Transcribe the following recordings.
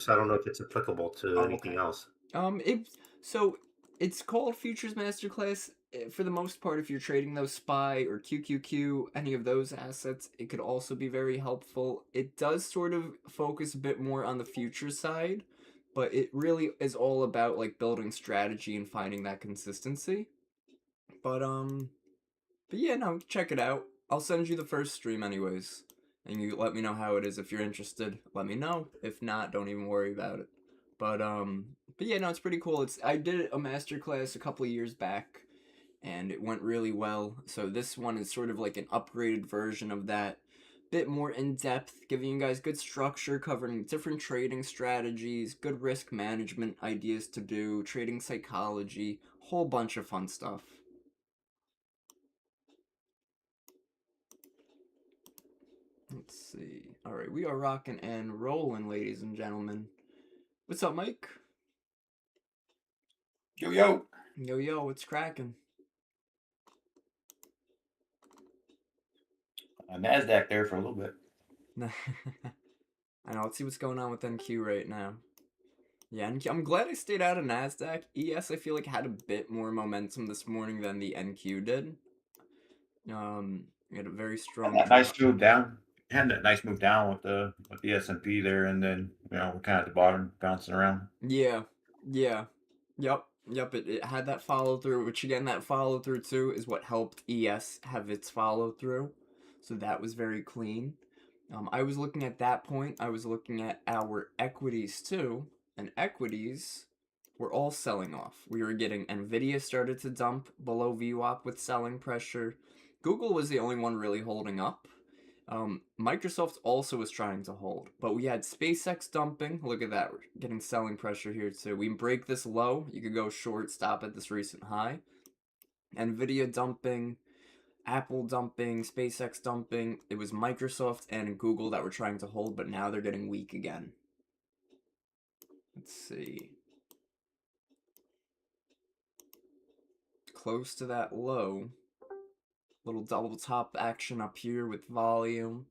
So I don't know if it's applicable to Oh, anything okay. else. It so it's called Futures Masterclass. For the most part, if you're trading those SPY or QQQ, any of those assets, it could also be very helpful. It does sort of focus a bit more on the future side, but it really is all about like building strategy and finding that consistency. But but yeah, no, check it out. I'll send you the first stream anyways, and you let me know how it is if you're interested. Let me know. If not, don't even worry about it. But yeah, no, it's pretty cool. It's I did a master class a couple of years back, and it went really well. So this one is sort of like an upgraded version of that, bit more in depth, giving you guys good structure, covering different trading strategies, good risk management ideas to do, trading psychology, whole bunch of fun stuff. Let's see. All right, we are rocking and rolling, ladies and gentlemen. What's up, Mike? Yo, yo. Yo, yo, what's cracking? NASDAQ there for a little bit. I know. Let's see what's going on with NQ right now. Yeah, NQ, I'm glad I stayed out of Nasdaq. ES, I feel like had a bit more momentum this morning than the NQ did. We had a very Had strong that nice drop. move down. Had that nice move down with the S&P there, and then we're kind of at the bottom, bouncing around. Yeah, yeah, yep. It had that follow through, which again, that follow through too is what helped ES have its follow through. So that was very clean. I was looking at that point. I was looking at our equities too, and equities were all selling off. We were getting Nvidia started to dump below VWAP with selling pressure. Google was the only one really holding up. Microsoft also was trying to hold, but we had SpaceX dumping. Look at that, we're getting selling pressure here too. We break this low, you could go short, stop at this recent high. Nvidia dumping, Apple dumping, SpaceX dumping. It was Microsoft and Google that were trying to hold, but now they're getting weak again. Let's see. Close to that low. Little double top action up here with volume.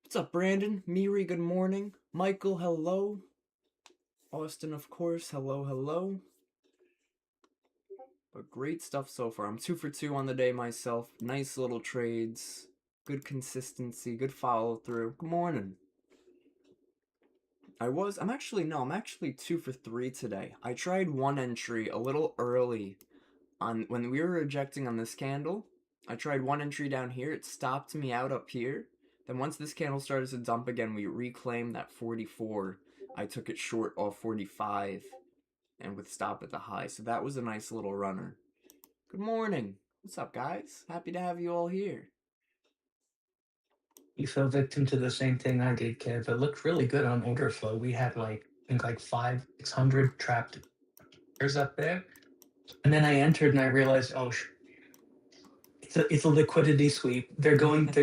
What's up, Brandon? Miri, good morning. Michael, hello. Austin, of course, hello, hello. But great stuff so far. I'm 2 for 2 on the day myself. Nice little trades. Good consistency. Good follow through. Good morning. I'm actually 2 for 3 today. I tried one entry a little early on when we were rejecting on this candle. I tried one entry down here. It stopped me out up here. Then once this candle started to dump again, we reclaimed that 44. I took it short off 45 and with stop at the high. So that was a nice little runner. Good morning. What's up, guys? Happy to have you all here. You fell victim to the same thing I did, Kev. It looked really good on order flow. We had like, I think like 600 trapped pairs up there. And then I entered and I realized, oh, it's a liquidity sweep. They're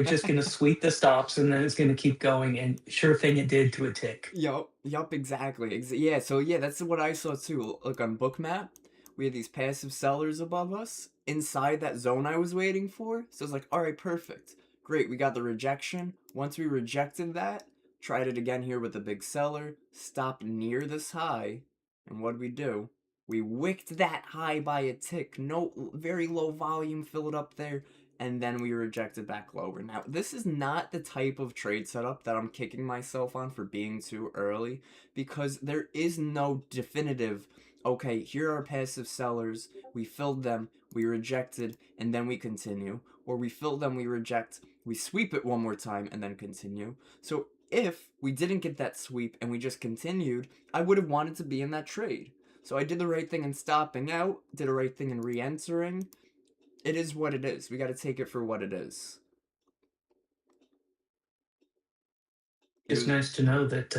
just going to sweep the stops and then it's going to keep going. And sure thing it did to a tick. Yup, exactly. Yeah, so yeah, that's what I saw too. Look on Bookmap, we had these passive sellers above us inside that zone I was waiting for. So it's like, all right, perfect. Great, we got the rejection. Once we rejected that, tried it again here with a big seller, stopped near this high, and what did we do? We wicked that high by a tick. No, very low volume filled up there, and then we rejected back lower. Now, this is not the type of trade setup that I'm kicking myself on for being too early, because there is no definitive, okay, here are passive sellers, we filled them, we rejected, and then we continue, or we fill them, we reject, we sweep it one more time, and then continue. So if we didn't get that sweep and we just continued, I would have wanted to be in that trade. So I did the right thing in stopping out, did the right thing in re-entering. It is what it is. We got to take it for what it is. It It's was, nice to know that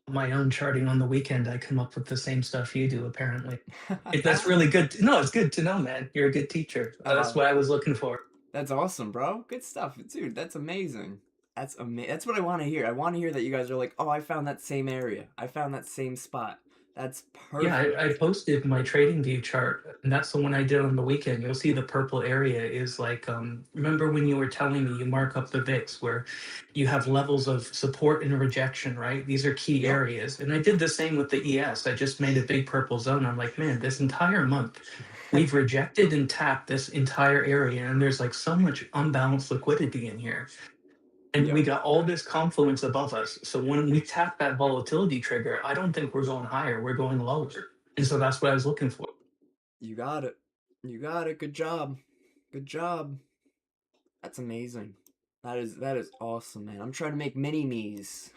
my own charting on the weekend, I come up with the same stuff you do, apparently. That's really good. No, it's good to know, man. You're a good teacher. That's uh, what I was looking for. that's awesome, bro. Good stuff, dude. That's amazing. That's what I want to hear. I want to hear that you guys are like, oh, I found that same area. I found that same spot. That's Yeah, perfect. I posted my trading view chart, and that's the one I did on the weekend. You'll see the purple area is like, remember when you were telling me you mark up the VIX where you have levels of support and rejection, right? These are key Yep. areas. And I did the same with the ES. I just made a big purple zone. I'm like, man, this entire month, we've rejected and tapped this entire area, and there's like so much unbalanced liquidity in here. And we Yep. got all this confluence above us. So when we tap that volatility trigger, I don't think we're going higher, we're going lower. And so that's what I was looking for. You got it. You got it. Good job. Good job. That's amazing. That is awesome, man. I'm trying to make mini me's.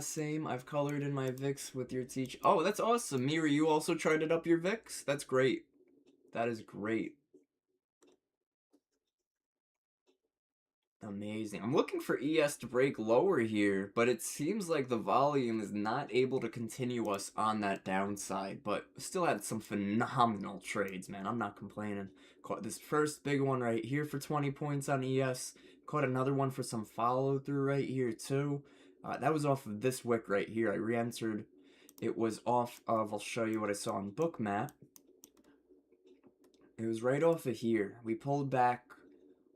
Same. I've colored in my VIX with your teach. Oh, that's awesome. Mira, you also tried it up your VIX? That's great. That is great. Amazing. I'm looking for ES to break lower here, but it seems like the volume is not able to continue us on that downside, but still had some phenomenal trades, man. I'm not complaining. Caught this first big one right here for 20 points on ES. Caught another one for some follow through right here too. That was off of this wick right here. I re-entered. It was off of, I'll show you what I saw on Bookmap. It was right off of here. We pulled back.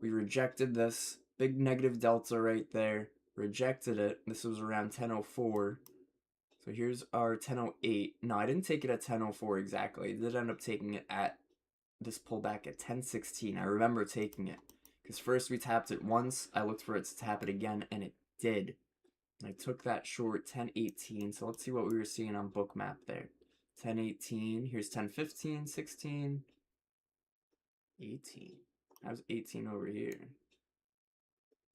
We rejected this. Big negative delta right there. Rejected it. This was around 10:04. So here's our 10:08. No, I didn't take it at 10:04 exactly. I did end up taking it at this pullback at 10:16. I remember taking it. Because first we tapped it once. I looked for it to tap it again, and it did. And I took that short 10:18. So let's see what we were seeing on Bookmap there. 10:18. Here's 10:15, 16, 18. How's 18 over here?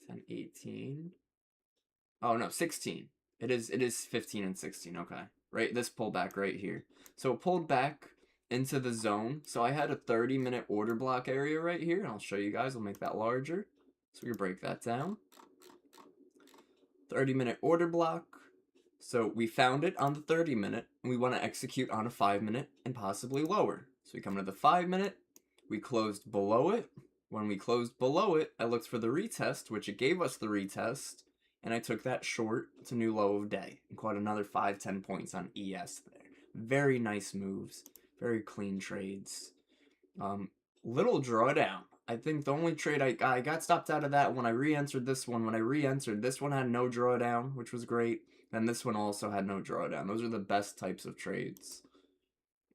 10:18. Oh no, 16. It is 15 and 16. Okay. Right, this pullback right here. So it pulled back into the zone. So I had a 30-minute order block area right here, and I'll show you guys. I'll make that larger. So we can break that down. 30-minute order block. So we found it on the 30-minute, and we want to execute on a 5-minute and possibly lower. So we come to the 5-minute. We closed below it. When we closed below it, I looked for the retest, which it gave us the retest, and I took that short to new low of day and caught another 5-10 points on ES there. Very nice moves, very clean trades. Little drawdown. I think the only trade I got stopped out of that when I re-entered this one. When I re-entered, this one had no drawdown, which was great. Then this one also had no drawdown. Those are the best types of trades.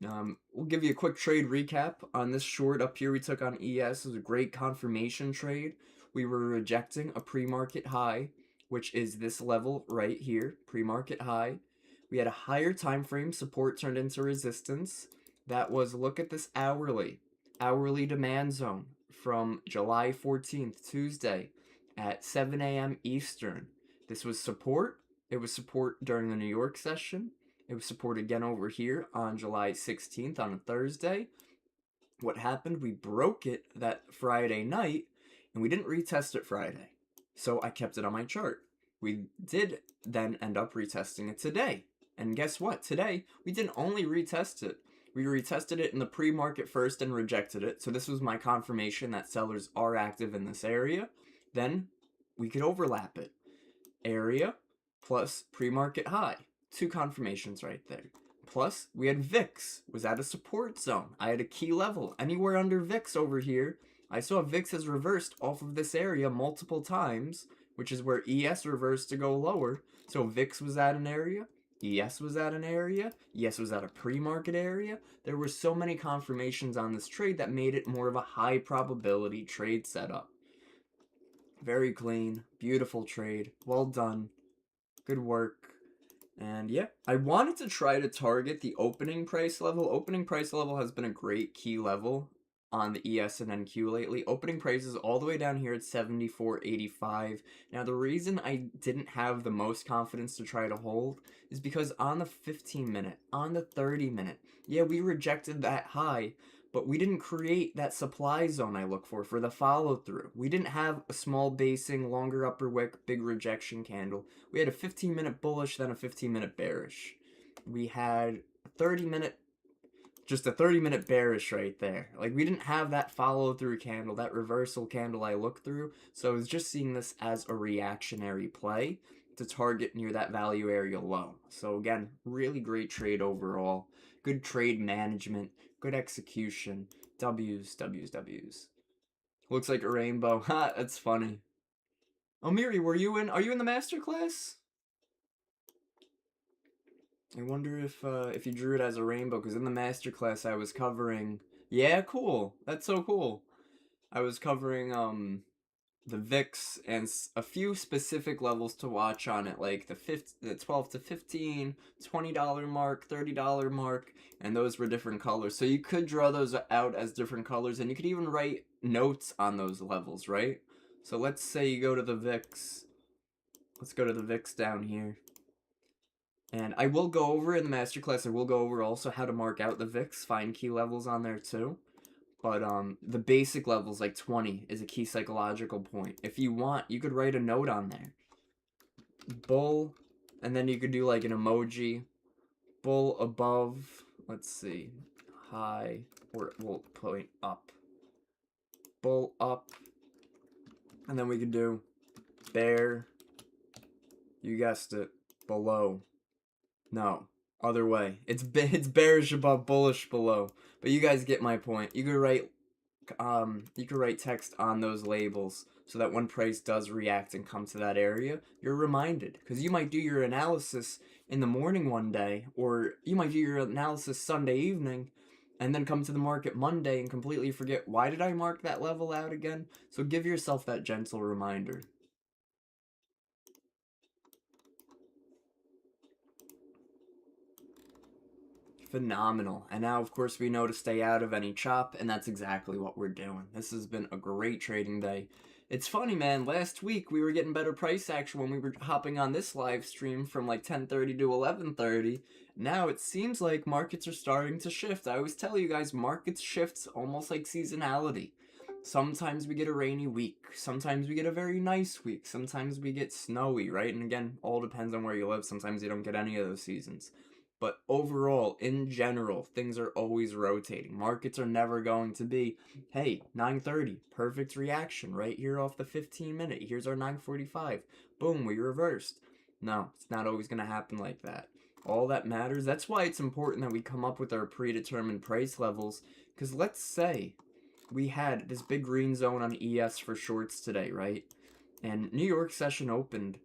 We'll give you a quick trade recap on this short up here we took on ES. It was a great confirmation trade. We were rejecting a pre-market high, which is this level right here, pre-market high. We had a higher time frame, support turned into resistance. That was, look at this hourly demand zone from July 14th, Tuesday at 7 a.m. Eastern. This was support. It was support during the New York session. It was support again over here on July 16th on a Thursday. What happened? We broke it that Friday night, and we didn't retest it Friday. So I kept it on my chart. We did then end up retesting it today. And guess what? Today, we didn't only retest it. We retested it in the pre-market first and rejected it. So this was my confirmation that sellers are active in this area. Then we could overlap it. Area plus pre-market high. 2 confirmations right there. Plus, we had VIX, was at a support zone. I had a key level. Anywhere under VIX over here, I saw VIX has reversed off of this area multiple times, which is where ES reversed to go lower. So VIX was at an area, ES was at an area, ES was at a pre-market area. There were so many confirmations on this trade that made it more of a high probability trade setup. Very clean, beautiful trade, well done, good work. And yeah, I wanted to try to target the opening price level. Opening price level has been a great key level on the ES and NQ lately. Opening prices all the way down here at 74.85. Now the reason I didn't have the most confidence to try to hold is because on the 15-minute, on the 30-minute, yeah, we rejected that high, but we didn't create that supply zone I look for the follow through. We didn't have a small basing, longer upper wick, big rejection candle. We had a 15-minute bullish, then a 15-minute bearish. We had a 30-minute, just a 30-minute bearish right there. Like, we didn't have that follow through candle, that reversal candle I looked through. So I was just seeing this as a reactionary play. to target near that value area low. So again, really great trade overall. Good trade management, good execution. W's, W's, W's. Looks like a rainbow. Ha, that's funny. Oh, Miri, are you in the master class? I wonder if you drew it as a rainbow, because in the master class I was covering. Yeah, cool. That's so cool. I was covering the VIX and a few specific levels to watch on it, like the 12 to 15, $20 mark, $30 mark, and those were different colors. So you could draw those out as different colors, and you could even write notes on those levels, right? So let's say you go to the VIX. Let's go to the VIX down here. And I will go over in the masterclass, I will go over also how to mark out the VIX, find key levels on there too. But the basic levels, like 20, is a key psychological point. If you want, you could write a note on there. Bull, and then you could do like an emoji. Bull above, let's see, high, or we'll point up. Bull up, and then we could do bear, you guessed it, below. No, other way. It's bearish above, bullish below. But you guys get my point. You could write text on those labels so that when price does react and come to that area, you're reminded. Because you might do your analysis in the morning one day, or you might do your analysis Sunday evening, and then come to the market Monday and completely forget, why did I mark that level out again? So give yourself that gentle reminder. Phenomenal. And now, of course, we know to stay out of any chop, and that's exactly what we're doing. This has been a great trading day. It's funny, man. Last week, we were getting better price action when we were hopping on this live stream from like 10:30 to 11:30. Now, it seems like markets are starting to shift. I always tell you guys, markets shifts almost like seasonality. Sometimes we get a rainy week. Sometimes we get a very nice week. Sometimes we get snowy, right? And again, all depends on where you live. Sometimes you don't get any of those seasons. But overall, in general, things are always rotating. Markets are never going to be, hey, 9:30, perfect reaction right here off the 15-minute. Here's our 9:45. Boom, we reversed. No, it's not always going to happen like that. All that matters, that's why it's important that we come up with our predetermined price levels. Because let's say we had this big green zone on ES for shorts today, right? And New York session opened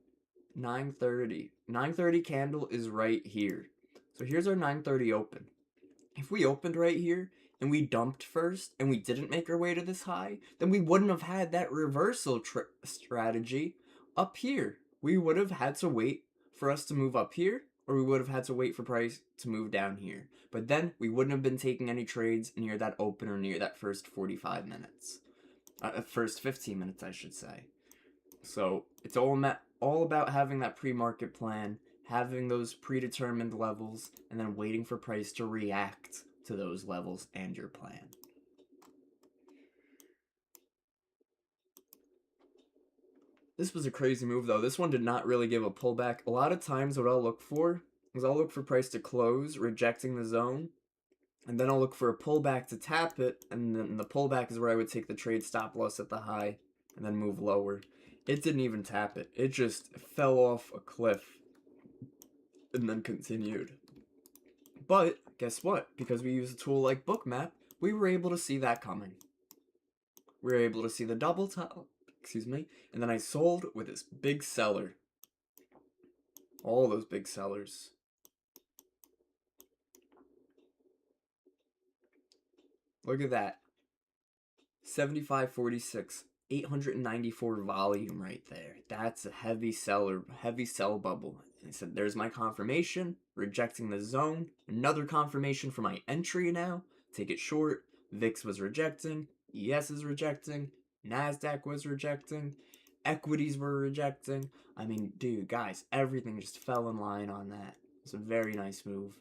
9:30. 9:30 candle is right here. So here's our 9:30 open. If we opened right here and we dumped first and we didn't make our way to this high, then we wouldn't have had that reversal strategy up here. We would have had to wait for us to move up here, or we would have had to wait for price to move down here. But then we wouldn't have been taking any trades near that open or near that first 45 minutes. First 15 minutes, I should say. So it's all about having that pre-market plan, having those predetermined levels, and then waiting for price to react to those levels and your plan. This was a crazy move though. This one did not really give a pullback. A lot of times what I'll look for is I'll look for price to close, rejecting the zone, and then I'll look for a pullback to tap it, and then the pullback is where I would take the trade stop loss at the high and then move lower. It didn't even tap it. It just fell off a cliff and then continued. But guess what? Because we use a tool like Bookmap, we were able to see that coming. We were able to see the double top, and then I sold with this big seller. All those big sellers. Look at that. 75.46. 894 volume right there. That's a heavy seller, heavy sell bubble. I said, there's my confirmation, rejecting the zone. Another confirmation for my entry now. Take it short. VIX was rejecting. ES is rejecting. NASDAQ was rejecting. Equities were rejecting. I mean, dude, guys, everything just fell in line on that. It's a very nice move.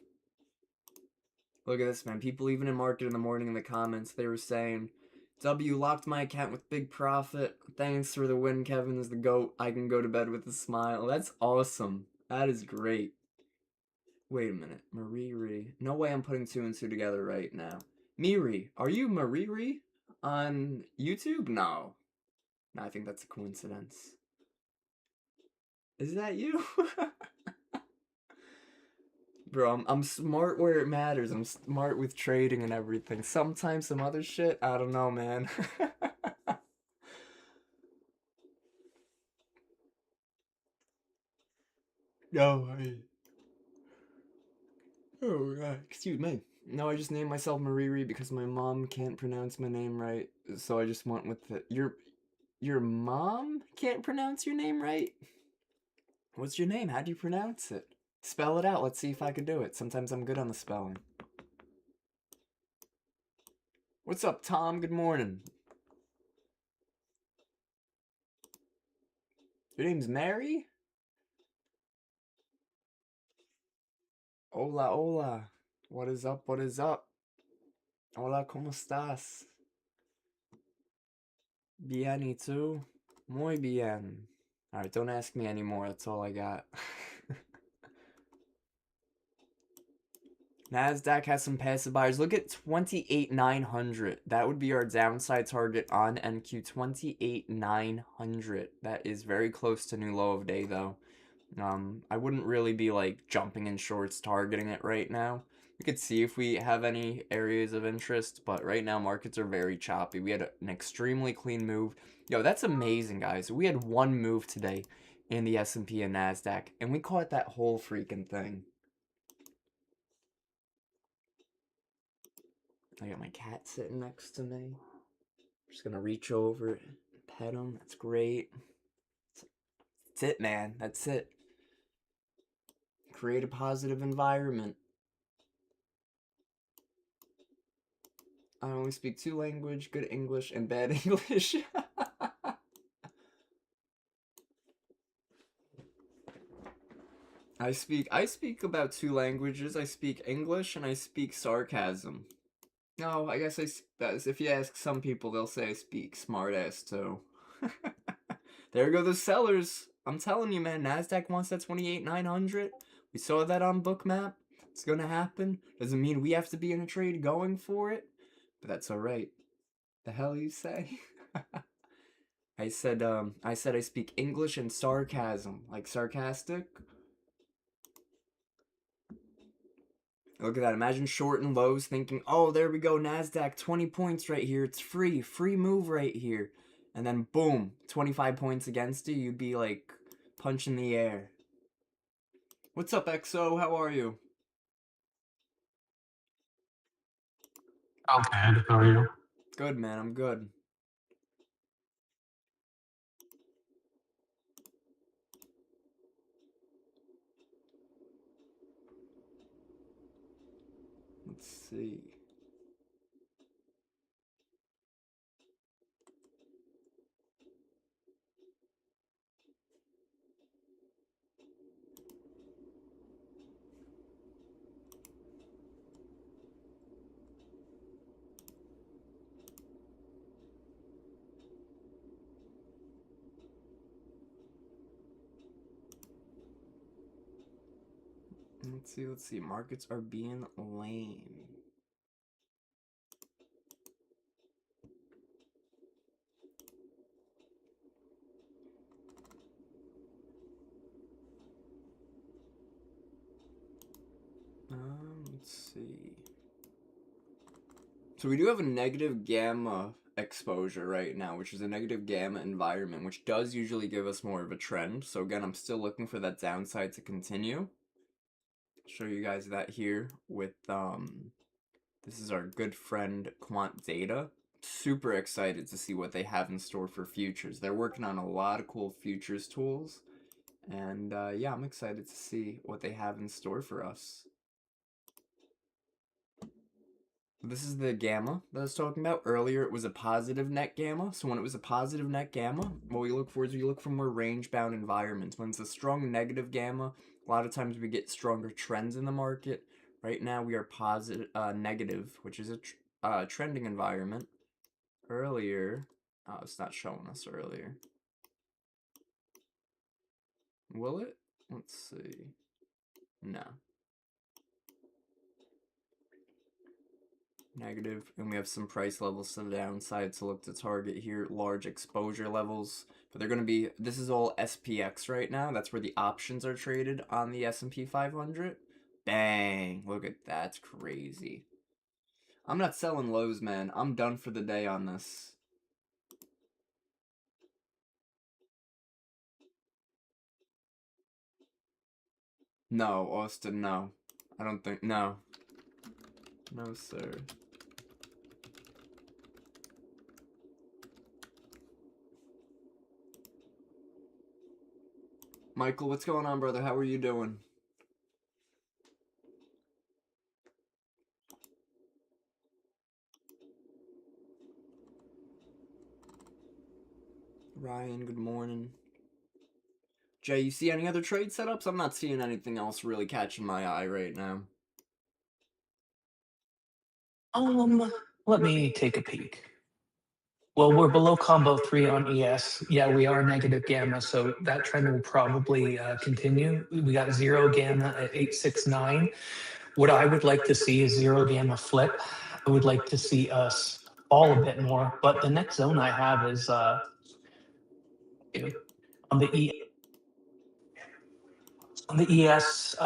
Look at this, man. People even in market in the morning in the comments, they were saying, W locked my account with big profit. Thanks for the win, Kevin is the GOAT. I can go to bed with a smile. That's awesome. That is great. Wait a minute. Marie. No way I'm putting two and two together right now. Miri. Are you Marie on YouTube? No. I think that's a coincidence. Is that you? Bro, I'm smart where it matters. I'm smart with trading and everything. Sometimes some other shit, I don't know, man. No, oh, excuse me. No, I just named myself Mariri because my mom can't pronounce my name right. So I just went with it. Your mom can't pronounce your name right? What's your name? How do you pronounce it? Spell it out. Let's see if I can do it. Sometimes I'm good on the spelling. What's up, Tom? Good morning. Your name's Mary? Hola, hola. What is up? What is up? Hola, ¿cómo estás? Bien, ¿y tú? Muy bien. Alright, don't ask me anymore. That's all I got. NASDAQ has some passive buyers. Look at 28,900. That would be our downside target on NQ. 28,900. That is very close to new low of day, though. I wouldn't really be like jumping in shorts targeting it right now. We could see if we have any areas of interest, but right now markets are very choppy. We had an extremely clean move. Yo, that's amazing, guys. We had one move today in the S&P and NASDAQ, and we caught that whole freaking thing. I got my cat sitting next to me. I'm just gonna reach over and pet him. That's great. That's it, man. That's it. Create a positive environment. I only speak two languages, good English and bad English. I speak about two languages. I speak English and I speak sarcasm. No, I guess if you ask some people, they'll say I speak smartass too. There go the sellers. I'm telling you, man, NASDAQ wants that 28,900. We saw that on Bookmap. It's gonna happen. Doesn't mean we have to be in a trade going for it, but that's alright. The hell you say? I said I speak English and sarcasm, like sarcastic. Look at that. Imagine short and lows thinking, oh, there we go, NASDAQ, 20 points right here. It's free move right here. And then boom, 25 points against you. You'd be like punching the air. What's up, XO? How are you? Okay, how are you? Good, man. I'm good. Let's see. Let's see. Markets are being lame. Let's see. So we do have a negative gamma exposure right now, which is a negative gamma environment, which does usually give us more of a trend. So again, I'm still looking for that downside to continue. Show you guys that here with this is our good friend Quant Data. Super excited to see what they have in store for futures. They're working on a lot of cool futures tools, and yeah, I'm excited to see what they have in store for us. This is the gamma that I was talking about earlier. It was a positive net gamma. So when it was a positive net gamma, what we look for is we look for more range-bound environments. When it's a strong negative gamma, a lot of times we get stronger trends in the market. Right now we are positive, negative, which is a trending environment. Earlier, oh, it's not showing us earlier. Will it? Let's see. No. Negative, and we have some price levels to the downside to look to target here. Large exposure levels But they're going to be, this is all SPX right now. That's where the options are traded on the S&P 500. Bang. Look at that. That's crazy. I'm not selling lows, man. I'm done for the day on this. No, Austin, no. I don't think, no. No, sir. Michael, what's going on, brother? How are you doing? Ryan, good morning. Jay, you see any other trade setups? I'm not seeing anything else really catching my eye right now. Let me take a peek. Well, we're below combo 3 on ES. Yeah, we are negative gamma, so that trend will probably continue. We got 0 gamma at 869. What I would like to see is 0 gamma flip. I would like to see us fall a bit more, but the next zone I have is on the ES.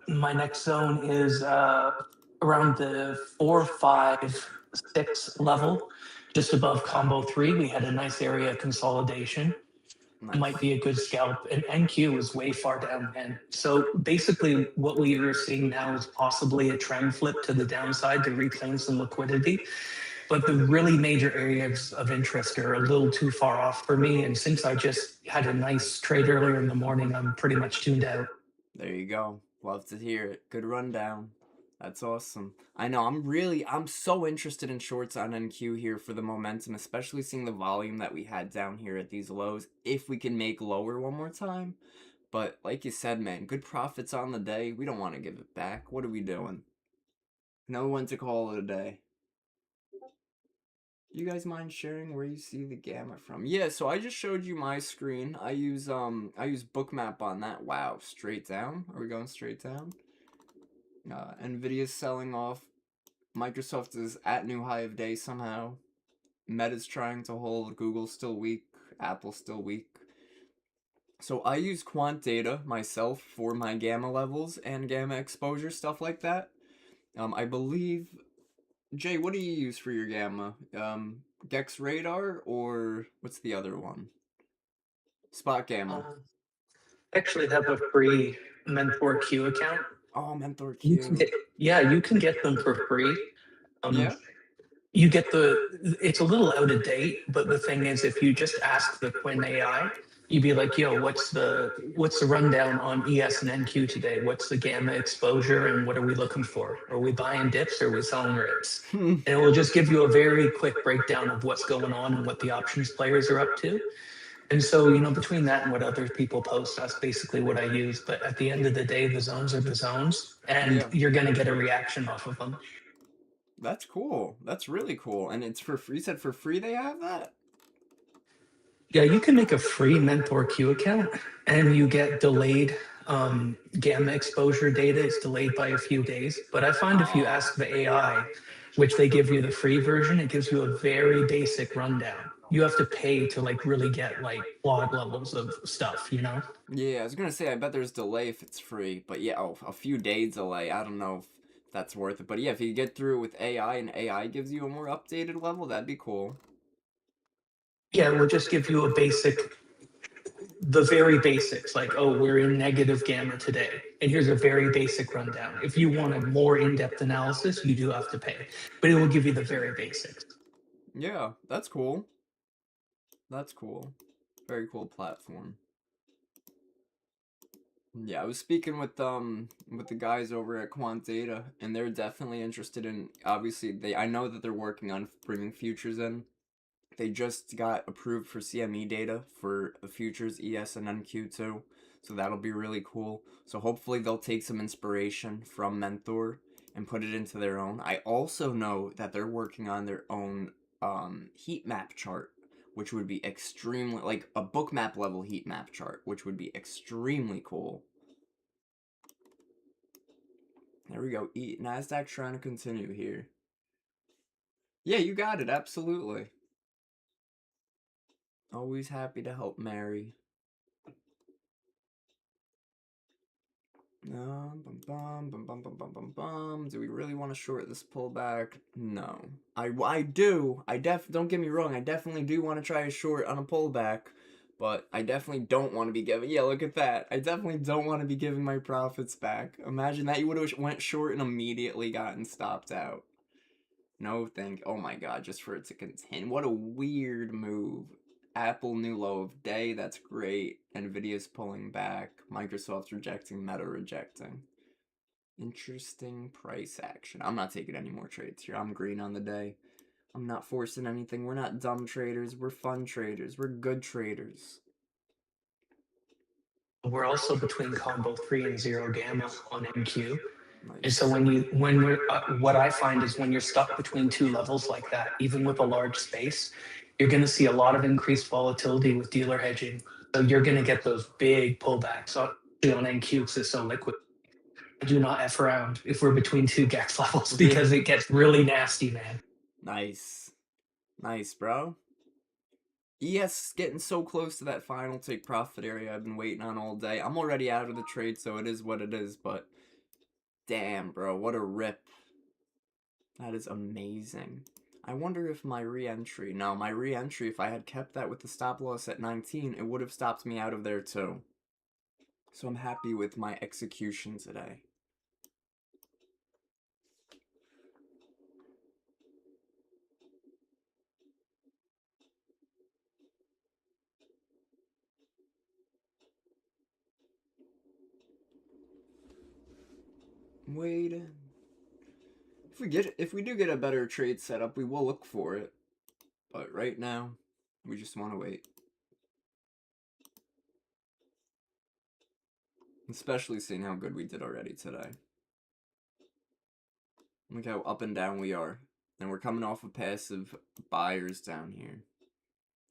My next zone is around the 4, 5, 6 level, just above combo 3. We had a nice area of consolidation. Nice. Might be a good scalp, and NQ is way far down, man. So basically what we are seeing now is possibly a trend flip to the downside to reclaim some liquidity, but the really major areas of interest are a little too far off for me, and since I just had a nice trade earlier in the morning, I'm pretty much tuned out. There you go. Love to hear it. Good rundown. That's awesome. I know, I'm so interested in shorts on NQ here for the momentum, especially seeing the volume that we had down here at these lows, if we can make lower one more time. But like you said, man, good profits on the day. We don't want to give it back. What are we doing? Know when to call it a day. You guys mind sharing where you see the gamma from? Yeah, so I just showed you my screen. I use Bookmap on that. Wow, straight down? Are we going straight down? Nvidia's selling off. Microsoft is at new high of day somehow. Meta's trying to hold. Google's still weak. Apple's still weak. So I use quant data myself for my gamma levels and gamma exposure, stuff like that. I believe, Jay, what do you use for your gamma? Gex Radar, or what's the other one? Spot Gamma. Actually have a free Mentor Q account. Oh, Mentor You Q. can get, yeah, you can get them for free. Yeah. You get it's a little out of date, but the thing is, if you just ask the Quinn AI, you'd be like, yo, what's the rundown on ES and NQ today? What's the gamma exposure and what are we looking for? Are we buying dips or are we selling rips? And it will just give you a very quick breakdown of what's going on and what the options players are up to. And so, between that and what other people post, that's basically what I use. But at the end of the day, the zones are the zones, and Yeah. you're going to get a reaction off of them. That's cool. That's really cool. And it's for free. You said for free they have that? Yeah, you can make a free Mentor Q account, and you get delayed gamma exposure data. It's delayed by a few days. But I find if you ask the AI, which they give you the free version, it gives you a very basic rundown. You have to pay to really get quad levels of stuff, Yeah, I was gonna say I bet there's delay if it's free, but yeah, a few days delay. I don't know if that's worth it, but yeah, if you get through it with AI and AI gives you a more updated level, that'd be cool. Yeah, it will just give you the very basics, oh, we're in negative gamma today, and here's a very basic rundown. If you want a more in-depth analysis, you do have to pay, but it will give you the very basics. Yeah, that's cool. That's cool. Very cool platform. Yeah, I was speaking with the guys over at Quant Data, and they're definitely interested in, obviously I know that they're working on bringing futures in. They just got approved for CME data for the futures ES and NQ2, so that'll be really cool. So hopefully they'll take some inspiration from Mentor and put it into their own. I also know that they're working on their own heat map chart, which would be extremely, like a bookmap level heat map chart, which would be extremely cool. There we go. NASDAQ trying to continue here. Yeah, you got it. Absolutely. Always happy to help Mary. Do we really want to short this pullback? No. I do. Don't get me wrong. I definitely do want to try a short on a pullback, but I definitely don't want to be giving. Yeah, look at that. I definitely don't want to be giving my profits back. Imagine that you would have went short and immediately gotten stopped out. No, oh my god, just for it to continue. What a weird move. Apple new low of day, that's great. Nvidia's pulling back. Microsoft's rejecting, Meta rejecting. Interesting price action. I'm not taking any more trades here. I'm green on the day. I'm not forcing anything. We're not dumb traders. We're fun traders. We're good traders. We're also between combo 3 and 0 gamma on MQ. Nice. And so what I find is when you're stuck between two levels like that, even with a large space, you're going to see a lot of increased volatility with dealer hedging. So you're going to get those big pullbacks on NQ because it's so liquid. I do not F around if we're between two GEX levels because it gets really nasty, man. Nice. Nice, bro. ES getting so close to that final take profit area I've been waiting on all day. I'm already out of the trade, so it is what it is, but damn, bro, what a rip. That is amazing. I wonder if my re-entry, no, my re-entry, if I had kept that with the stop loss at 19, it would have stopped me out of there too. So I'm happy with my execution today. Wait. If we do get a better trade setup, we will look for it. But right now, we just want to wait. Especially seeing how good we did already today. Look how up and down we are. And we're coming off of passive buyers down here.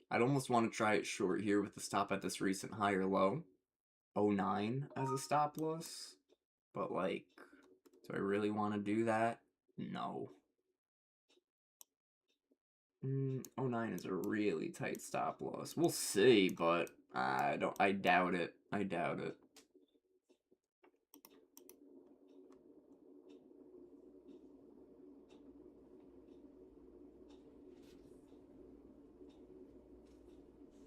I'd almost want to try it short here with the stop at this recent higher low. 09 as a stop loss. But like, do I really want to do that? No. 09 is a really tight stop loss. We'll see, but I doubt it. I doubt it.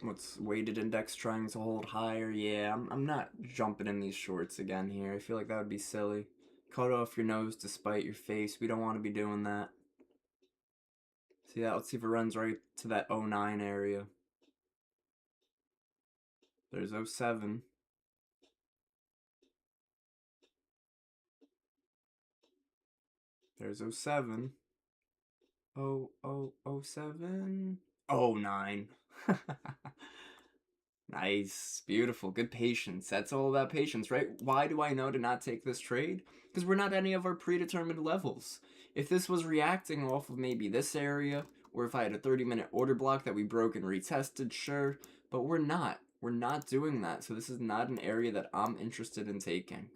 What's weighted index trying to hold higher? Yeah, I'm not jumping in these shorts again here. I feel like that would be silly. Cut off your nose to spite your face. We don't want to be doing that. See that? Let's see if it runs right to that 09 area. There's 07. There's 07. 07. 09. Nice. Beautiful. Good patience. That's all about patience, right? Why do I know to not take this trade? Because we're not any of our predetermined levels. If this was reacting off of maybe this area, or if I had a 30-minute order block that we broke and retested, sure. But we're not. We're not doing that. So this is not an area that I'm interested in taking.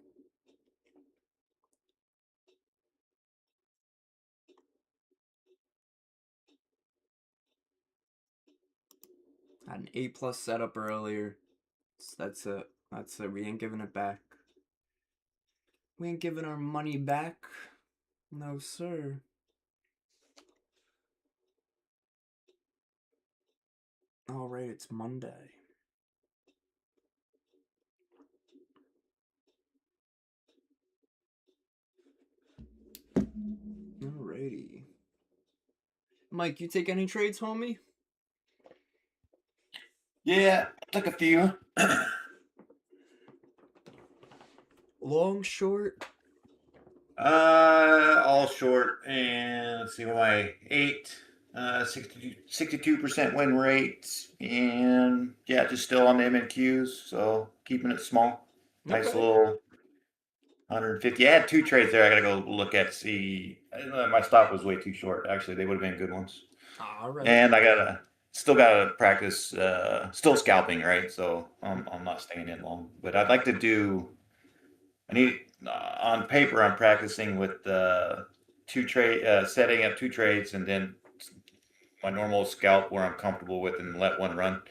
Had an A+ setup earlier. So that's it. That's it. We ain't giving it back. We ain't giving our money back. No, sir. Alright, it's Monday. Alrighty. Mike, you take any trades, homie? Yeah, took a few. Long, short? All short, and let's see what my 62% win rate, and yeah, just still on the MNQs, so keeping it small. Nice Okay. little 150. I had two trades there. I gotta go look at see. My stop was way too short. Actually, they would have been good ones. All right. And I still gotta practice. Still scalping, right? So I'm not staying in long. But I'd like to do. I need on paper. I'm practicing with setting up two trades, and then my normal scalp where I'm comfortable with and let one run.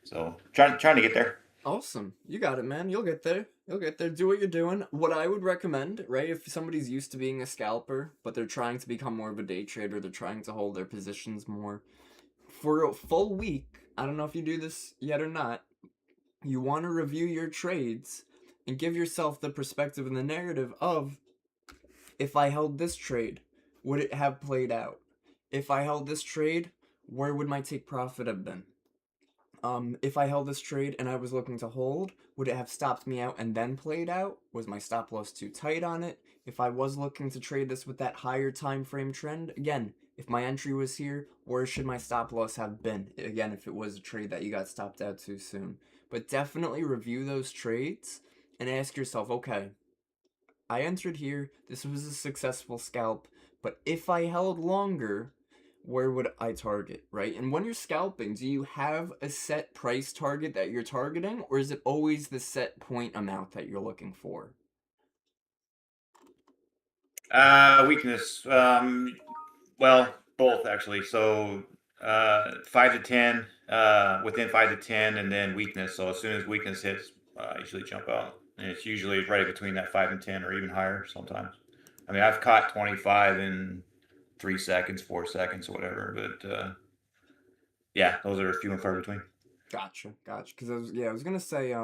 So trying to get there. Awesome. You got it, man. You'll get there. You'll get there. Do what you're doing. What I would recommend, right, if somebody's used to being a scalper, but they're trying to become more of a day trader, they're trying to hold their positions more. For a full week, I don't know if you do this yet or not, you want to review your trades and give yourself the perspective and the narrative of, if I held this trade, would it have played out? If I held this trade, where would my take profit have been? If I held this trade and I was looking to hold, would it have stopped me out and then played out? Was my stop loss too tight on it? If I was looking to trade this with that higher time frame trend, again, if my entry was here, where should my stop loss have been? Again, if it was a trade that you got stopped out too soon. But definitely review those trades and ask yourself, okay, I entered here, this was a successful scalp, but if I held longer, where would I target, right? And when you're scalping, do you have a set price target that you're targeting, or is it always the set point amount that you're looking for? Weakness. Well, both actually. So 5 to 10, within 5 to 10, and then weakness. So as soon as weakness hits, I usually jump out, and it's usually right between that 5 and 10, or even higher sometimes. I mean, I've caught 25 in 3 seconds, 4 seconds, or whatever. But yeah, those are few and far between. Gotcha. Because I was gonna say,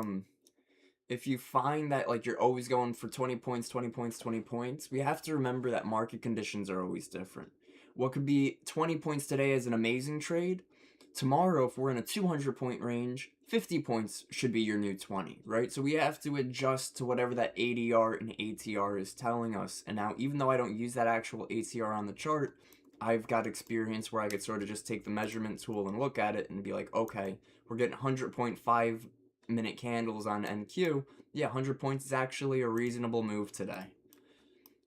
if you find that like you're always going for 20 points, 20 points, 20 points, we have to remember that market conditions are always different. What could be 20 points today as an amazing trade, tomorrow, if we're in a 200-point range, 50 points should be your new 20, right? So we have to adjust to whatever that ADR and ATR is telling us. And now, even though I don't use that actual ATR on the chart, I've got experience where I could sort of just take the measurement tool and look at it and be like, okay, we're getting 100.5 minute candles on NQ. Yeah, 100 points is actually a reasonable move today.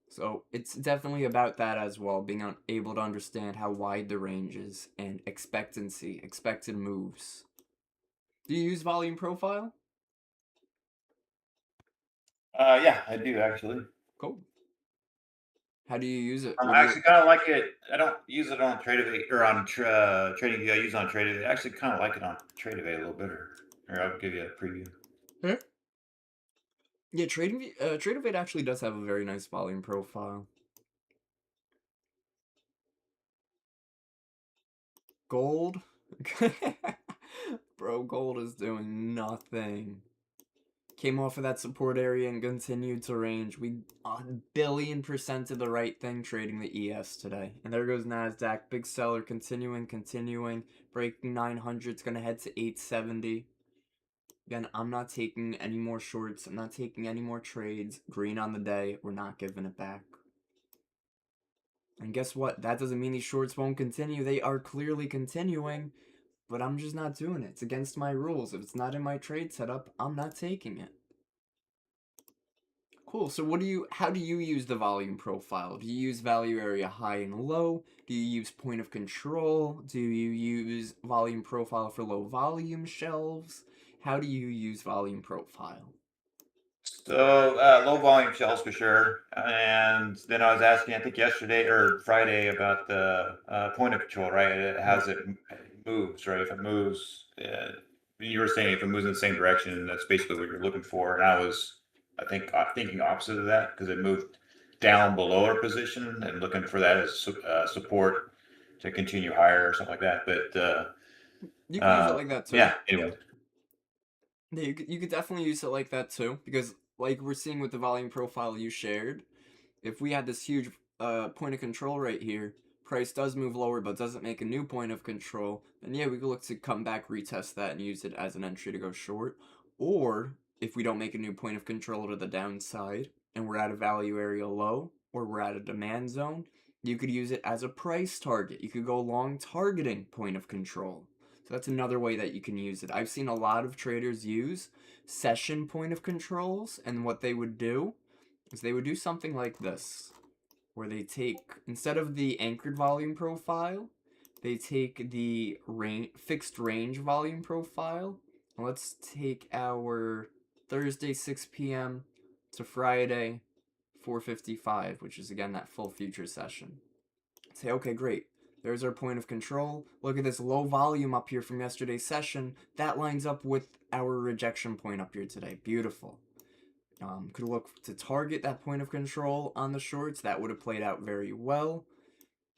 So it's definitely about that as well, being able to understand how wide the range is and expected moves. Do you use volume profile? Yeah, I do actually. Cool. How do you use it? I actually kind of like it. I don't use it on Tradevate or on TradingView. I use it on Tradevate. I actually kind of like it on Tradevate a little better. Or I'll give you a preview. Yeah, Tradevate actually does have a very nice volume profile. Gold? Bro, gold is doing nothing. Came off of that support area and continued to range. We 1,000,000,000% of the right thing trading the ES today. And there goes NASDAQ. Big seller continuing. Breaking 900. It's going to head to 870. Again, I'm not taking any more shorts. I'm not taking any more trades. Green on the day. We're not giving it back. And guess what? That doesn't mean these shorts won't continue. They are clearly continuing. But I'm just not doing it. It's against my rules. If it's not in my trade setup, I'm not taking it. Cool. So how do you use the volume profile? Do you use value area high and low? Do you use point of control? Do you use volume profile for low volume shelves? How do you use volume profile? So low volume shells for sure. And then I was asking, I think yesterday or Friday, about the point of control, right? It has it moves, right? If it moves, you were saying if it moves in the same direction, that's basically what you're looking for. And I was, I think, thinking opposite of that, because it moved down below our position and looking for that as support to continue higher or something like that. But You can use it like that too. yeah, anyway. Yeah, you could definitely use it like that too, because like we're seeing with the volume profile you shared, if we had this huge point of control right here, price does move lower but doesn't make a new point of control, then yeah, we could look to come back, retest that, and use it as an entry to go short. Or if we don't make a new point of control to the downside, and we're at a value area low, or we're at a demand zone, you could use it as a price target. You could go long targeting point of control. So that's another way that you can use it. I've seen a lot of traders use session point of controls, and what they would do is they would do something like this, where they take, instead of the anchored volume profile, they take the fixed range volume profile. And let's take our Thursday 6 p.m. to Friday 4:55, which is again that full future session. Say, okay, great. There's our point of control. Look at this low volume up here from yesterday's session. That lines up with our rejection point up here today. Beautiful. Could look to target that point of control on the shorts. That would have played out very well.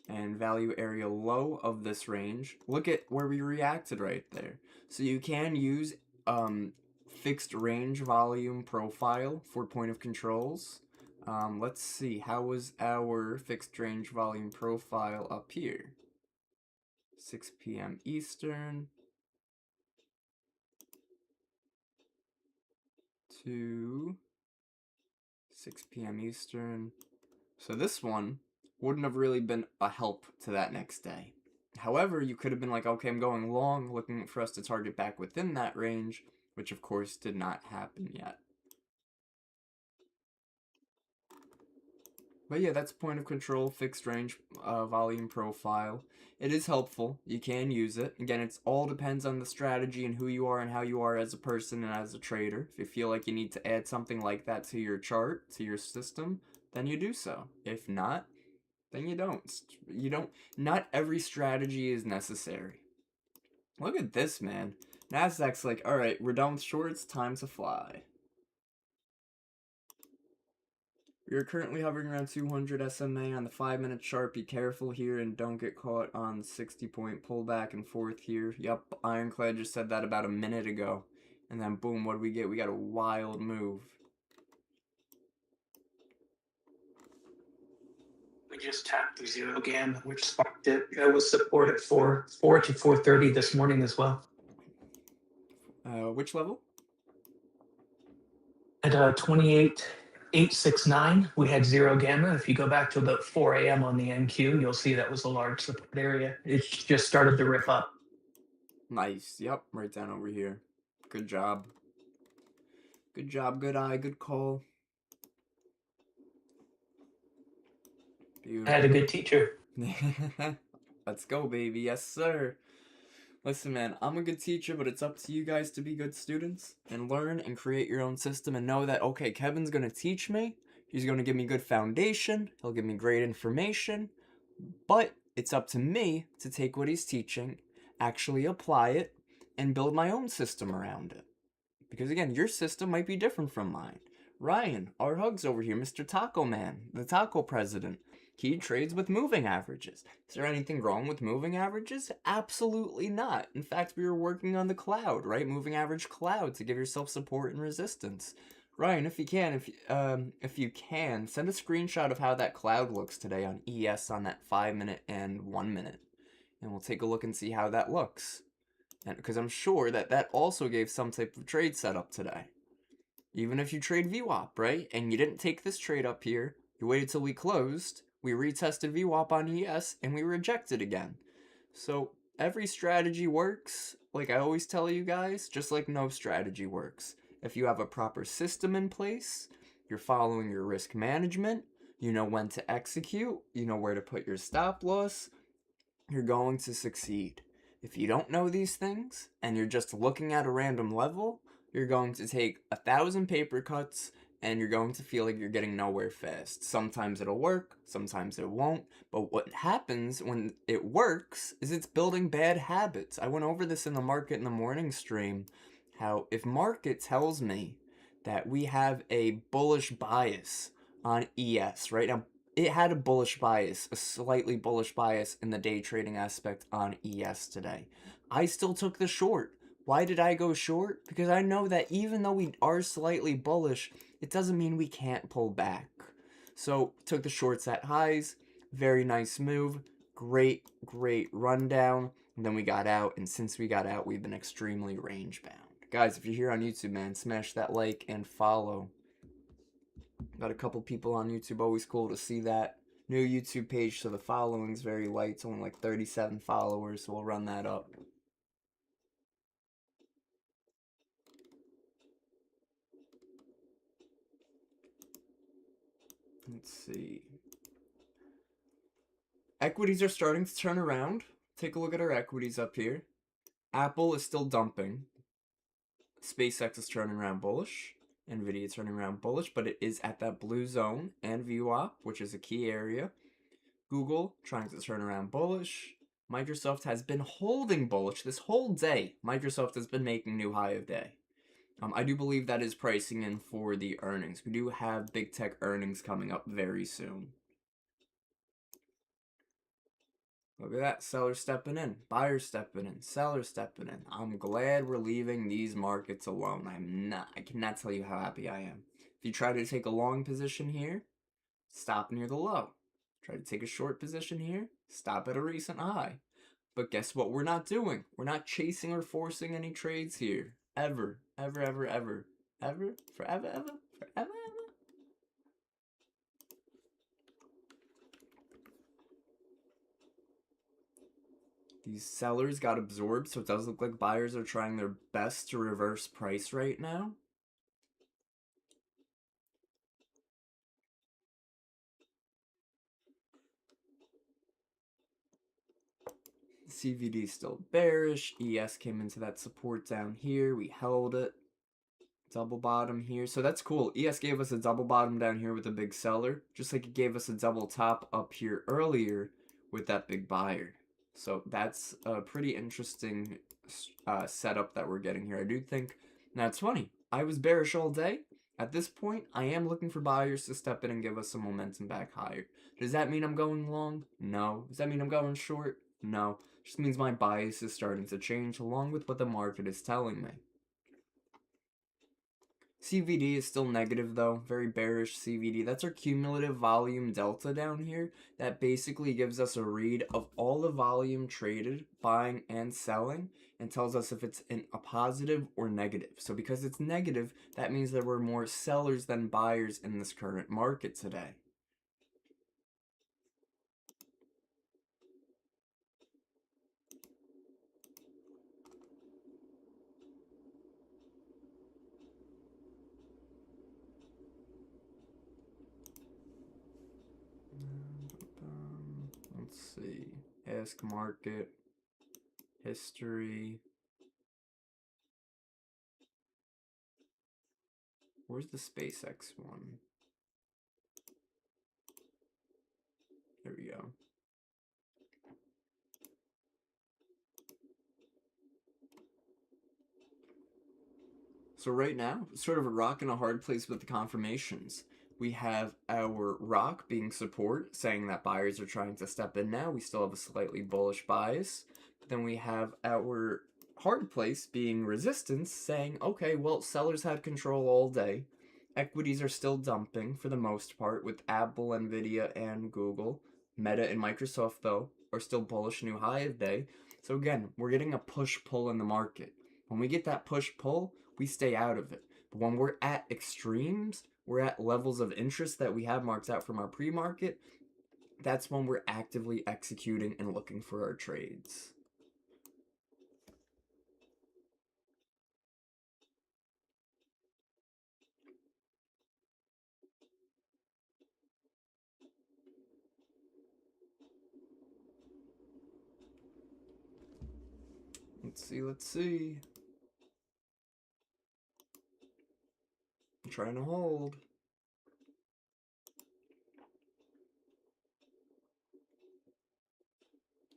And value area low of this range. Look at where we reacted right there. So you can use fixed range volume profile for point of controls. Let's see, how was our fixed range volume profile up here? 6 p.m. Eastern to 6 p.m. Eastern. So this one wouldn't have really been a help to that next day. However, you could have been like, okay, I'm going long, looking for us to target back within that range, which of course did not happen yet. But yeah, that's point of control, fixed range volume profile. It is helpful. You can use it. Again, it all depends on the strategy and who you are and how you are as a person and as a trader. If you feel like you need to add something like that to your chart, to your system, then you do so. If not, then you don't. Not every strategy is necessary. Look at this, man. Nasdaq's like, all right, we're done with shorts, time to fly. We are currently hovering around 200 SMA on the 5-minute chart. Be careful here and don't get caught on 60-point pullback and forth here. Yup, Ironclad just said that about a minute ago. And then boom, what do we get? We got a wild move. We just tapped the 0 gamma, which sparked it. It was supported for 4 to 4:30 this morning as well. Which level? At 28,869, we had 0 gamma. If you go back to about 4 a.m. on the NQ, you'll see that was a large support area. It just started to rip up. Nice. Yep, right down over here. Good job. Good job, good eye, good call. Beautiful. I had a good teacher. Let's go, baby. Yes, sir. Listen, man, I'm a good teacher, but it's up to you guys to be good students and learn and create your own system and know that, okay, Kevin's going to teach me. He's going to give me good foundation. He'll give me great information. But it's up to me to take what he's teaching, actually apply it, and build my own system around it. Because, again, your system might be different from mine. Ryan, our hugs over here, Mr. Taco Man, the taco president. He trades with moving averages. Is there anything wrong with moving averages? Absolutely not. In fact, we were working on the cloud, right? Moving average cloud to give yourself support and resistance. Ryan, if you can, send a screenshot of how that cloud looks today on ES on that 5-minute and 1-minute. And we'll take a look and see how that looks. And because I'm sure that also gave some type of trade setup today. Even if you trade VWAP, right? And you didn't take this trade up here, you waited till we closed, we retested VWAP on ES, and we rejected again. So every strategy works, like I always tell you guys, just like no strategy works. If you have a proper system in place, you're following your risk management, you know when to execute, you know where to put your stop loss, you're going to succeed. If you don't know these things, and you're just looking at a random level, you're going to take 1,000 paper cuts, and you're going to feel like you're getting nowhere fast. Sometimes it'll work, sometimes it won't, but what happens when it works is it's building bad habits. I went over this in the Market in the Morning stream, how if market tells me that we have a bullish bias on ES, right? Now, it had a bullish bias, a slightly bullish bias in the day trading aspect on ES today. I still took the short. Why did I go short? Because I know that even though we are slightly bullish, it doesn't mean we can't pull back. So, took the shorts at highs. Very nice move. Great rundown. And then we got out, and since we got out, we've been extremely range bound. Guys, if you're here on YouTube, man, smash that like and follow. Got a couple people on YouTube, always cool to see that. New YouTube page, so the following's very light. It's only like 37 followers, so we'll run that up. Let's see. Equities are starting to turn around. Take a look at our equities up here. Apple is still dumping. SpaceX is turning around bullish. Nvidia turning around bullish, but it is at that blue zone and VWAP, which is a key area. Google trying to turn around bullish. Microsoft has been holding bullish this whole day. Microsoft has been making new high of day. I do believe that is pricing in for the earnings. We do have big tech earnings coming up very soon. Look at that. Sellers stepping in. Buyers stepping in. Sellers stepping in. I'm glad we're leaving these markets alone. I cannot tell you how happy I am. If you try to take a long position here, stop near the low. Try to take a short position here, stop at a recent high. But guess what we're not doing? We're not chasing or forcing any trades here. Ever. Ever, ever, ever. Ever? Forever, ever? Forever, ever? These sellers got absorbed, so it does look like buyers are trying their best to reverse price right now. CVD still bearish. ES came into that support down here. We held it. Double bottom here. So that's cool. ES gave us a double bottom down here with a big seller, just like it gave us a double top up here earlier with that big buyer. So that's a pretty interesting setup that we're getting here. I do think that's funny. I was bearish all day. At this point, I am looking for buyers to step in and give us some momentum back higher. Does that mean I'm going long? No. Does that mean I'm going short? No. It just means my bias is starting to change along with what the market is telling me. CVD is still negative though, very bearish CVD. That's our cumulative volume delta down here. That basically gives us a read of all the volume traded, buying and selling, and tells us if it's in a positive or negative. So because it's negative, that means there were more sellers than buyers in this current market today. Let's see. Ask market. History. Where's the SpaceX one? There we go. So right now, sort of a rock and a hard place with the confirmations. We have our rock being support, saying that buyers are trying to step in now. We still have a slightly bullish bias. But then we have our hard place being resistance, saying, okay, well, sellers had control all day. Equities are still dumping for the most part with Apple, Nvidia, and Google. Meta and Microsoft, though, are still bullish, new high of day. So again, we're getting a push-pull in the market. When we get that push-pull, we stay out of it. But when we're at extremes, we're at levels of interest that we have marked out from our pre-market, that's when we're actively executing and looking for our trades. Let's see. I'm trying to hold.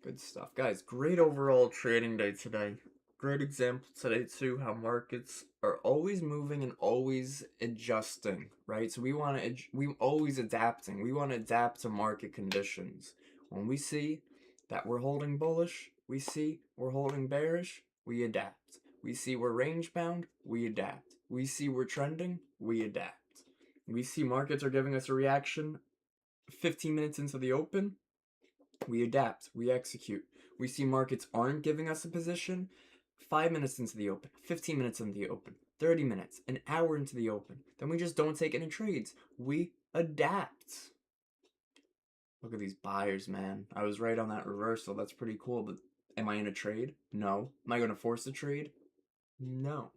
Good stuff. Guys, great overall trading day today. Great example today too, how markets are always moving and always adjusting, right? So we always adapting. We want to adapt to market conditions. When we see that we're holding bullish, we see we're holding bearish, we adapt. We see we're range bound, we adapt. We see we're trending, we adapt. We see markets are giving us a reaction 15 minutes into the open, we adapt, we execute. We see markets aren't giving us a position 5 minutes into the open, 15 minutes into the open, 30 minutes, an hour into the open. Then we just don't take any trades. We adapt. Look at these buyers, man. I was right on that reversal. That's pretty cool, but am I in a trade? No. Am I going to force a trade? No.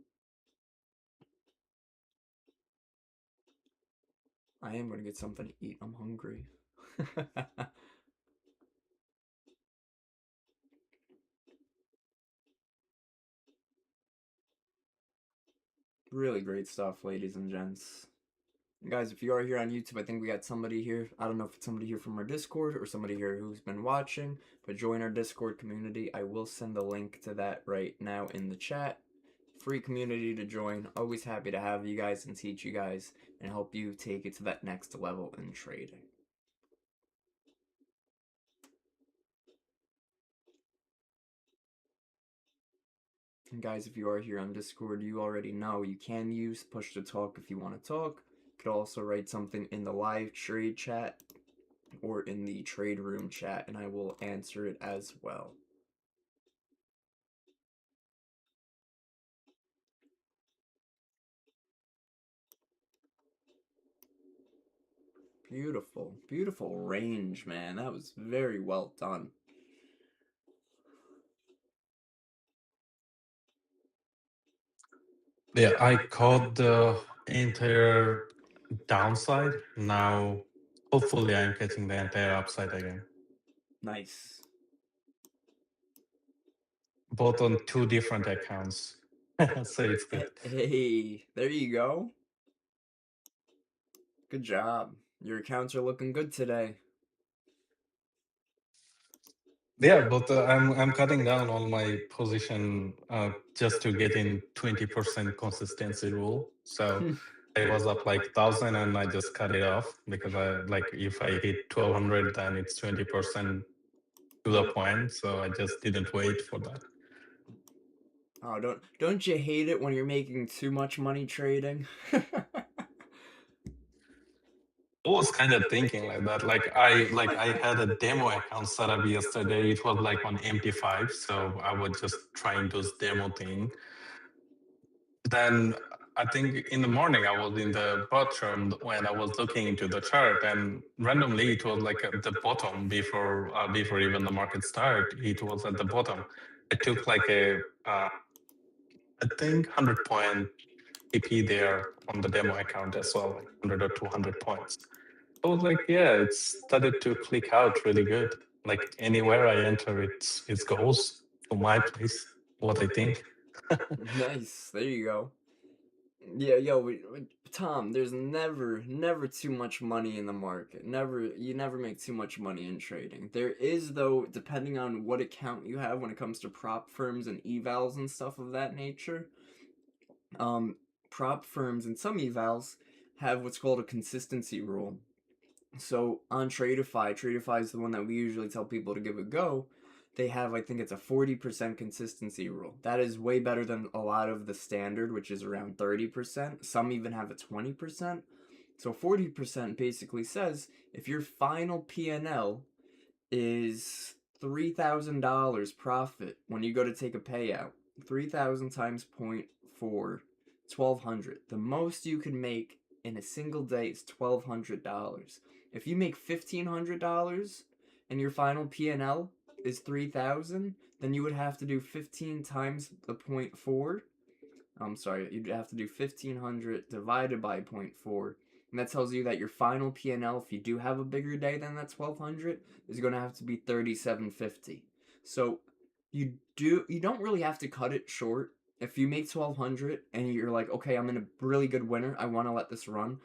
I am going to get something to eat. I'm hungry. Really great stuff, ladies and gents. And guys, if you are here on YouTube, I think we got somebody here. I don't know if it's somebody here from our Discord or somebody here who's been watching, but join our Discord community. I will send a link to that right now in the chat. Free community to join. Always happy to have you guys and teach you guys and help you take it to that next level in trading. And guys, if you are here on Discord, you already know you can use push to talk if you want to talk. You could also write something in the live trade chat or in the trade room chat, and I will answer it as well. Beautiful, beautiful range, man. That was very well done. Yeah, I caught the entire downside. Now, hopefully, I'm catching the entire upside again. Nice. Both on 2 different accounts. So it's good. Hey, there you go. Good job. Your accounts are looking good today. Yeah, but I'm cutting down on my position just to get in 20% consistency rule. So I was up like 1,000 and I just cut it off because I like if I hit 1,200 then it's 20% to the point. So I just didn't wait for that. Oh, don't you hate it when you're making too much money trading? I was kind of thinking like that. I had a demo account set up yesterday. It was like on MT5, so I was just trying those demo thing. Then I think in the morning I was in the bathroom when I was looking into the chart, and randomly it was like at the bottom before even the market start. It was at the bottom. I took like a I think 100-point PP there on the demo account as well, like 100 or 200 points. I was like, yeah, it started to click out really good. Like anywhere I enter, it goes to my place. What I think. Nice. There you go. Yeah, yo, Tom, there's never too much money in the market. You never make too much money in trading. There is, though, depending on what account you have when it comes to prop firms and evals and stuff of that nature. Prop firms and some evals have what's called a consistency rule. So on Tradeify is the one that we usually tell people to give a go. They have, I think it's a 40% consistency rule. That is way better than a lot of the standard, which is around 30%. Some even have a 20%. So 40% basically says if your final P&L is $3,000 profit when you go to take a payout, 3,000 times 0.4, 1,200. The most you can make in a single day is $1,200. If you make $1,500 and your final P&L is 3,000, then you would have to do 15 times the 0.4. I'm sorry, you'd have to do 1,500 divided by 0.4. And that tells you that your final P&L, if you do have a bigger day than that 1,200, is going to have to be 3,750. So you don't really have to cut it short. If you make 1,200 and you're like, okay, I'm in a really good winner, I want to let this run.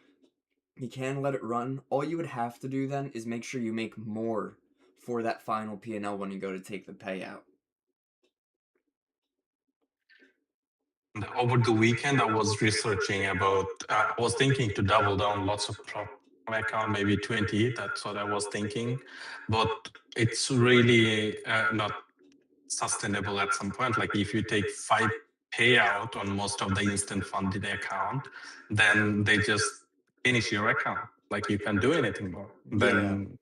You can let it run. All you would have to do then is make sure you make more for that final P&L when you go to take the payout. Over the weekend, I was researching about. I was thinking to double down lots of my account, maybe 20. That's what I was thinking, but it's really not sustainable at some point. Like if you take 5 payout on most of the instant funded account, then they just finish your account. Like you can't do anything more. Then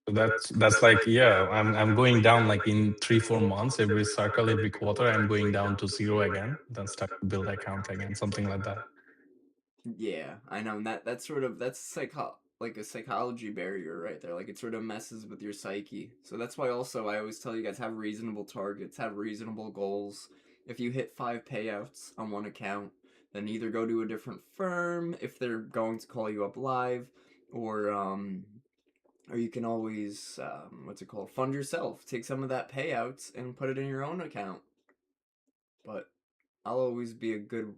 that's like, yeah, I'm going down like in 3-4 months, every cycle, every quarter, I'm going down to 0 again, then start to build account again, something like that. Yeah, I know, and that's like a psychology barrier right there. Like it sort of messes with your psyche. So that's why also I always tell you guys have reasonable targets, have reasonable goals. If you hit 5 payouts on one account, then either go to a different firm if they're going to call you up live, or you can always fund yourself. Take some of that payouts and put it in your own account. But I'll always be a good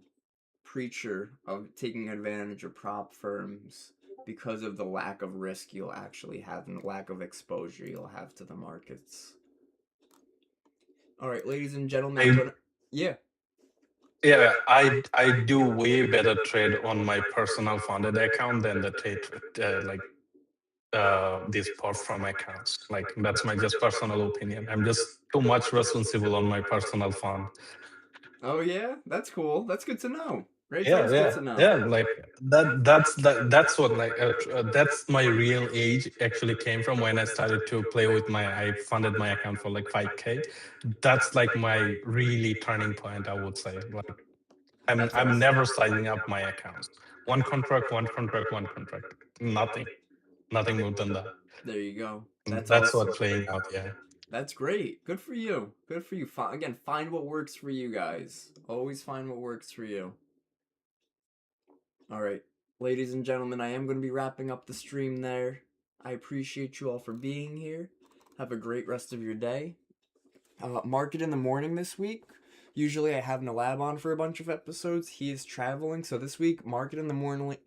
preacher of taking advantage of prop firms because of the lack of risk you'll actually have and the lack of exposure you'll have to the markets. All right, ladies and gentlemen, yeah. Yeah, I do way better trade on my personal funded account than the trade these firm accounts. Like that's my just personal opinion. I'm just too much responsible on my personal fund. Oh yeah, that's cool. That's good to know. Rachel, Yeah, that's yeah, good to know. yeah. Like that's what like that's my real age actually came from when I started to play with I funded my account for like 5K. That's like my really turning point, I would say. Like I'm never sizing up my accounts. One contract. Nothing more than that. There you go. That's awesome. what's playing out. Yeah. That's great. Good for you. Good for you. Again, find what works for you guys. Always find what works for you. All right. Ladies and gentlemen, I am going to be wrapping up the stream there. I appreciate you all for being here. Have a great rest of your day. Market in the morning this week. Usually I have Nalab on for a bunch of episodes. He is traveling, so this week Market in the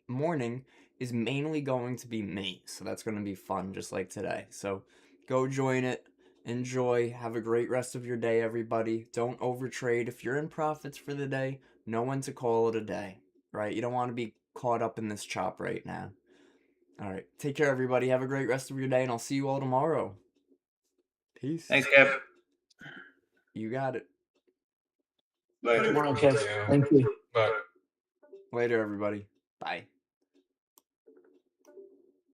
morning is mainly going to be me. So that's going to be fun, just like today. So go join it. Enjoy. Have a great rest of your day, everybody. Don't overtrade. If you're in profits for the day, know when to call it a day, right? You don't want to be caught up in this chop right now. All right. Take care, everybody. Have a great rest of your day, and I'll see you all tomorrow. Peace. Thanks, Kev. You got it. Later. Thank you. But Later, everybody. Bye.